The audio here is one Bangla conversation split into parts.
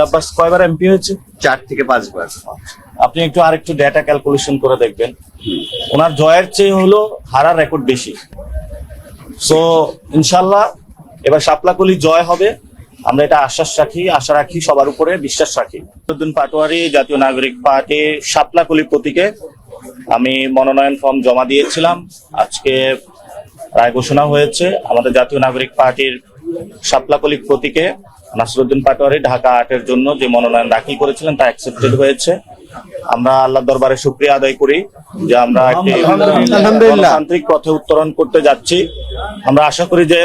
আব্বাস কয়বার এমপি হয়েছে? 4 থেকে 5 বার। আপনি একটু আরেকটু ডেটা ক্যালকুলেশন করে দেখবেন, ওনার জয়ের চেয়ে হলো হারার রেকর্ড বেশি। সো ইনশাল্লাহ এবার শাপলাকলি জয় হবে, আমরা এটা আশা রাখি, সবার উপরে বিশ্বাস রাখি। নাসিরউদ্দিন পাটোয়ারী, জাতীয় নাগরিক পার্টি, শাপলাকলি প্রতীকে আমি মনোনয়ন ফর্ম জমা দিয়েছিলাম। আজকে রায় ঘোষণা হয়েছে। আমাদের জাতীয় নাগরিক পার্টির শাপলাকলি প্রতীকে নাসিরউদ্দিন পাটোয়ারী ঢাকা 8-এর জন্য যে মনোনয়ন দাখিল করেছিলেন তা অ্যাকসেপ্টেড হয়েছে। আমরা আল্লাহর দরবারে শুকরিয়া আদায় করি যে আমরা একটি গণতান্ত্রিক পথে উত্তরণ করতে যাচ্ছি। আমরা আশা করি যে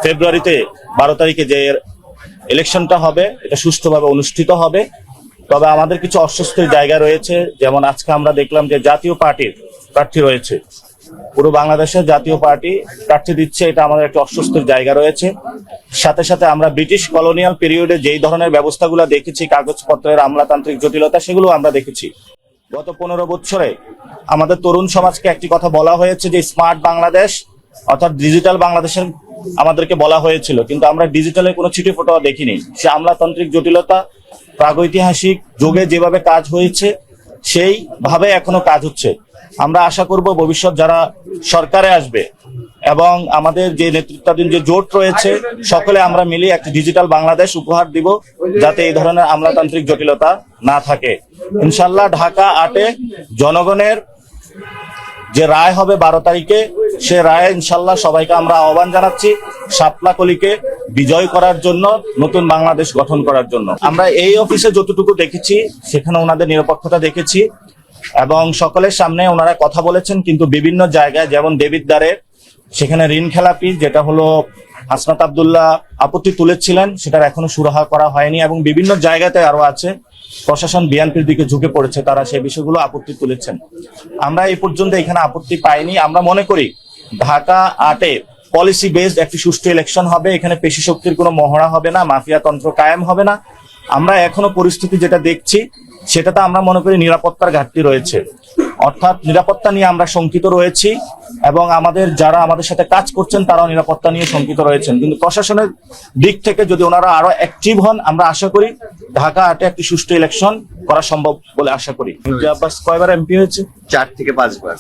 ফেব্রুয়ারিতে 12 তারিখে যে ইলেকশনটা হবে এটা সুষ্ঠুভাবে অনুষ্ঠিত হবে। তবে আমাদের কিছু অস্বস্তির জায়গা রয়েছে, যেমন আজকে আমরা দেখলাম যে জাতীয় পার্টির প্রার্থী রয়েছে, পুরো বাংলাদেশের জাতীয় পার্টি প্রার্থী দিচ্ছে, এটা আমাদের একটা অস্বস্তির জায়গা রয়েছে। সাথে সাথে আমরা ব্রিটিশ কলোনিয়াল পিরিয়ডে যেই ধরনের ব্যবস্থাগুলো দেখেছি, কাগজপত্রের আমলাতান্ত্রিক জটিলতা, সেগুলো আমরা দেখেছি। গত 15 বছরে আমাদের তরুণ সমাজকে একটি কথা বলা হয়েছে যে স্মার্ট বাংলাদেশ অর্থাৎ ডিজিটাল বাংলাদেশের আমাদেরকে বলা হয়েছিল, কিন্তু আমরা ডিজিটালের কোনো ছিটে ফোটাও দেখিনি। সে আমলাতান্ত্রিক জটিলতা প্রাগৈতিহাসিক যুগে যেভাবে কাজ হয়েছে সেইভাবে এখনো কাজ হচ্ছে। আমরা আশা করব ভবিষ্যৎ যারা সরকারে আসবে এবং আমাদের যে নেতৃত্বাধীন যে জোট রয়েছে, সকলে আমরা মিলে একটি ডিজিটাল বাংলাদেশ উপহার দিব, যাতে এই ধরনের আমলাতান্ত্রিক জটিলতা না থাকে। ইনশাল্লাহ ঢাকা 8-এ জনগণের যে রায় হবে 12 তারিখে, সে রায়ে ইনশাল্লাহ সবাইকে আমরা আহ্বান জানাচ্ছি শাপলাকলিকে বিজয় করার জন্য, নতুন বাংলাদেশ গঠন করার জন্য। আমরা এই অফিসে যতটুকু দেখেছি সেখানে ওনাদের নিরপেক্ষতা দেখেছি এবং সকলের সামনে ওনারা কথা বলেছেন, কিন্তু বিভিন্ন জায়গায় যেমন দেবিদ্বারে সেখানে ঋণ খেলাপি যেটা হলো হাসনাত আব্দুল্লাহ আপত্তি তুলেছিলেন, সেটার এখনো সুরাহা করা হয়নি এবং বিভিন্ন জায়গাতে আরো আছে প্রশাসন বিএনপির দিকে ঝুঁকে পড়েছে, তারা সেই বিষয়গুলো আপত্তি তুলেছেন। আমরা এই পর্যন্ত এখানে আপত্তি পাইনি। আমরা মনে করি ঢাকা 8-এ পলিসি বেসড একটি সুষ্ঠু ইলেকশন হবে, এখানে পেশি শক্তির কোনো মহড়া হবে না, মাফিয়া তন্ত্র কায়েম হবে না। আমরা এখনো পরিস্থিতি যেটা দেখছি সেটাতে আমরা মনে করি নিরাপত্তার ঘাটতি রয়েছে, অর্থাৎ নিরাপত্তা নিয়ে আমরা শঙ্কিত রয়েছি এবং আমাদের যারা আমাদের সাথে কাজ করছেন তারাও নিরাপত্তা নিয়ে শঙ্কিত রয়েছেন। কিন্তু প্রশাসনের দিক থেকে যদি ওনারা আরো অ্যাক্টিভ হন, আমরা আশা করি ঢাকা 8-এ একটি সুষ্ঠু ইলেকশন করা সম্ভব বলে আশা করি। আব্বাস কয়বার এমপি হয়েছে? 4 থেকে 5 বার।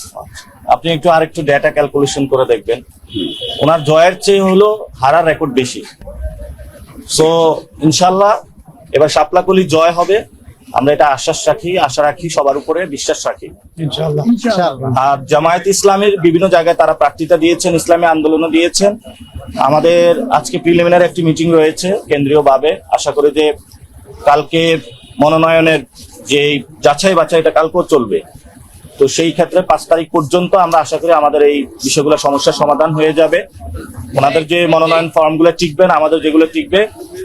আপনি একটু আরেকটু ডেটা ক্যালকুলেশন করে দেখবেন, ওনার জয়ের চেয়ে হলো হারার রেকর্ড বেশি। সো ইনশাল্লাহ এবার শাপলাকলি জয় হবে, আমরা এটা আশা রাখি, সবার উপরে বিশ্বাস রাখি ইনশাআল্লাহ। আর জামায়াত ইসলামের বিভিন্ন জায়গায় তারা প্রার্থিতা দিয়েছেন, ইসলামী আন্দোলনও দিয়েছেন। আমাদের আজকে প্রিলিমিনারি একটি মিটিং রয়েছে কেন্দ্রীয় ভাবে, আশা করি যে কালকে মনোনয়নের যে যাচাই বাছাইটা কালকেও চলবে, তো সেই ক্ষেত্রে 5 তারিখ পর্যন্ত আমরা আশা করি আমাদের এই বিষয়গুলো সমস্যার সমাধান হয়ে যাবে। ওনাদের যে মনোনয়ন ফর্মগুলো টিকবেন, আমাদের যেগুলো টিকবে,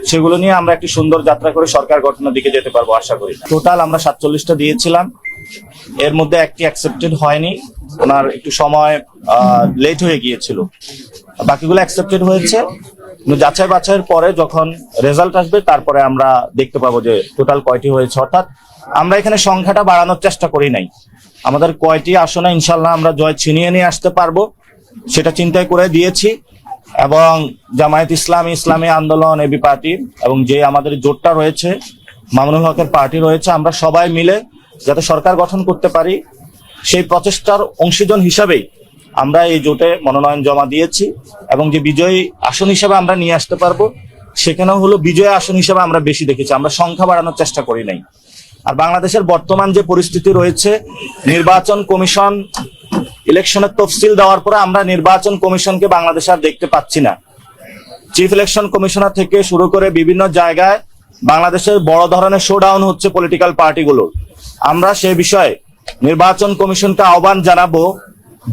সেগুলো নিয়ে আমরা একটি সুন্দর যাত্রা করে সরকার গঠনের দিকে যেতে পারবো আশা করি। টোটাল আমরা 47টা দিয়েছিলাম, এর মধ্যে একটি অ্যাকসেপ্টেড হয়নি, ওনার একটু সময় লেট হয়ে গিয়েছিল, বাকিগুলো অ্যাকসেপ্টেড হয়েছে। যাচাই বাছাইয়ের পরে যখন রেজাল্ট আসবে তারপরে আমরা দেখতে পাবো যে টোটাল কয়টি হয়েছে। অর্থাৎ আমরা এখানে সংখ্যাটা বাড়ানোর চেষ্টা করি নাই, আমাদের কয়টি আসনে ইনশাল্লাহ আমরা জয় ছিনিয়ে নিয়ে আসতে পারবো সেটা চিন্তায় করে দিয়েছি। এবং জামায়াত ইসলামী আন্দোলন, এবি পার্টি এবং যে আমাদের জোটটা রয়েছে, মামুনুল হকের পার্টি রয়েছে, আমরা সবাই মিলে যাতে সরকার গঠন করতে পারি সেই প্রচেষ্টার অংশীজন হিসাবেই আমরা এই জোটে মনোনয়ন জমা দিয়েছি। এবং যে বিজয়ী আসন হিসেবে আমরা নিয়ে আসতে পারবো, সেখানেও হলো বিজয়ী আসন হিসেবে আমরা বেশি দেখেছি, আমরা সংখ্যা বাড়ানোর চেষ্টা করি নাই। আর বাংলাদেশের বর্তমান যে পরিস্থিতি রয়েছে, নির্বাচন কমিশন ইলেকশনের তফসিল দেওয়ার পরে আমরা নির্বাচন কমিশনকে বাংলাদেশে আর দেখতে পাচ্ছি না। চিফ ইলেকশন কমিশনার থেকে শুরু করে বিভিন্ন জায়গায় বাংলাদেশের বড় ধরনের শোডাউন হচ্ছে পলিটিক্যাল পার্টিগুলোর। আমরা সেই বিষয়ে নির্বাচন কমিশনকে আহ্বান জানাবো,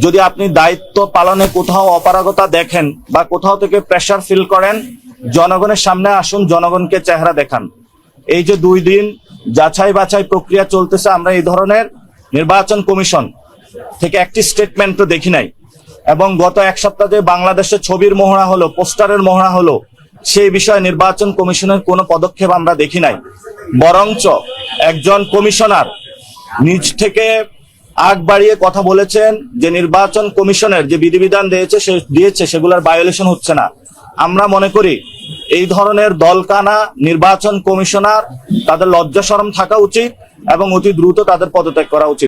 যদি আপনি দায়িত্ব পালনে কোথাও অপারগতা দেখেন বা কোথাও থেকে প্রেসার ফিল করেন, জনগণের সামনে আসুন, জনগণকে চেহারা দেখান। এই যে 2 দিন যাচাই বাছাই প্রক্রিয়া চলতেছে, আমরা এই ধরনের নির্বাচন কমিশন থেকে একটি স্টেটমেন্টও দেখি নাই। এবং গত 1 সপ্তাহে বাংলাদেশে ছবির মহড়া হলো, পোস্টারের মহড়া হলো, সেই বিষয়ে নির্বাচন কমিশনের কোনো পদক্ষেপ আমরা দেখি নাই। বরঞ্চ একজন কমিশনার নিজ থেকে আগ বাড়িয়ে কথা বলেছেন যে নির্বাচন কমিশনের যে বিধিবিধান দিয়েছে সেগুলোর ভায়োলেশন হচ্ছে না, আমরা মনে করি এই ধরনের দলকানা নির্বাচন কমিশনার তাদের লজ্জা শরম থাকা উচিত এবং অতি দ্রুত তাদের পদত্যাগ করা উচিত।